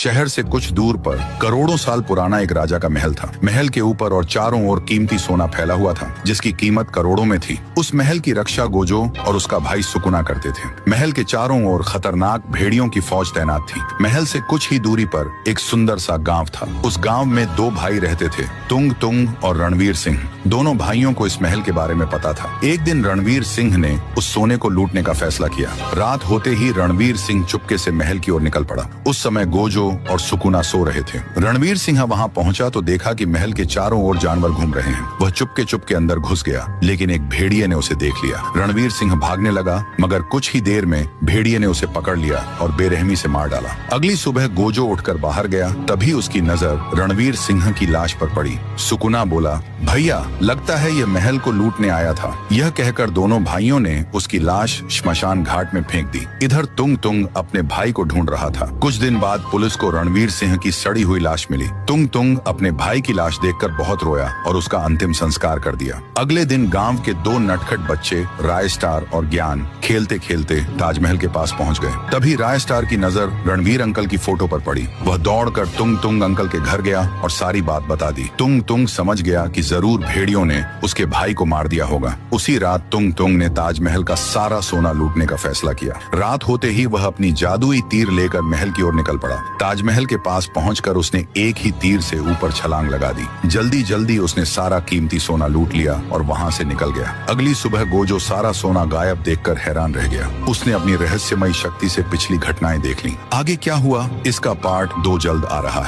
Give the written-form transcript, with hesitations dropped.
शहर से कुछ दूर पर करोड़ों साल पुराना एक राजा का महल था। महल के ऊपर और चारों ओर कीमती सोना फैला हुआ था, जिसकी कीमत करोड़ों में थी। उस महल की रक्षा गोजो और उसका भाई सुकुना करते थे। महल के चारों ओर खतरनाक भेड़ियों की फौज तैनात थी। महल से कुछ ही दूरी पर एक सुंदर सा गांव था। उस गांव में दो भाई रहते थे, तुंग तुंग और रणवीर सिंह। दोनों भाइयों को इस महल के बारे में पता था। एक दिन रणवीर सिंह ने उस सोने को लूटने का फैसला किया। रात होते ही रणवीर सिंह चुपके से महल की ओर निकल पड़ा। उस समय गोजो और सुकुना सो रहे थे। रणवीर सिंह वहां पहुंचा तो देखा कि महल के चारों ओर जानवर घूम रहे हैं। वह चुपके चुपके अंदर घुस गया, लेकिन एक भेड़िए ने उसे देख लिया। रणवीर सिंह भागने लगा, मगर कुछ ही देर में भेड़िए ने उसे पकड़ लिया और बेरहमी से मार डाला। अगली सुबह गोजो उठकर बाहर गया, तभी उसकी नजर रणवीर सिंह की लाश पर पड़ी। सुकुना बोला, भैया, लगता है यह महल को लूटने आया था। यह कहकर दोनों भाइयों ने उसकी लाश श्मशान घाट में फेंक दी। इधर तुंग तुंग अपने भाई को ढूंढ रहा था। कुछ दिन बाद पुलिस को रणवीर सिंह की सड़ी हुई लाश मिली। तुंग तुंग अपने भाई की लाश देखकर बहुत रोया और उसका अंतिम संस्कार कर दिया। अगले दिन गांव के दो नटखट बच्चे राय स्टार और ज्ञान खेलते खेलते ताजमहल के पास पहुंच गए। तभी राय स्टार की नजर रणवीर अंकल की फोटो पर पड़ी। वह दौड़कर तुंग तुंग अंकल के घर गया और सारी बात बता दी। तुंग तुंग समझ गया कि जरूर भेड़ियों ने उसके भाई को मार दिया होगा। उसी रात तुंग तुंग ने ताजमहल का सारा सोना लूटने का फैसला किया। रात होते ही वह अपनी जादुई तीर लेकर महल की ओर निकल पड़ा। ताजमहल के पास पहुंचकर उसने एक ही तीर से ऊपर छलांग लगा दी। जल्दी जल्दी उसने सारा कीमती सोना लूट लिया और वहां से निकल गया। अगली सुबह गोजो सारा सोना गायब देखकर हैरान रह गया। उसने अपनी रहस्यमयी शक्ति से पिछली घटनाएं देख ली। आगे क्या हुआ, इसका पार्ट 2 जल्द आ रहा है।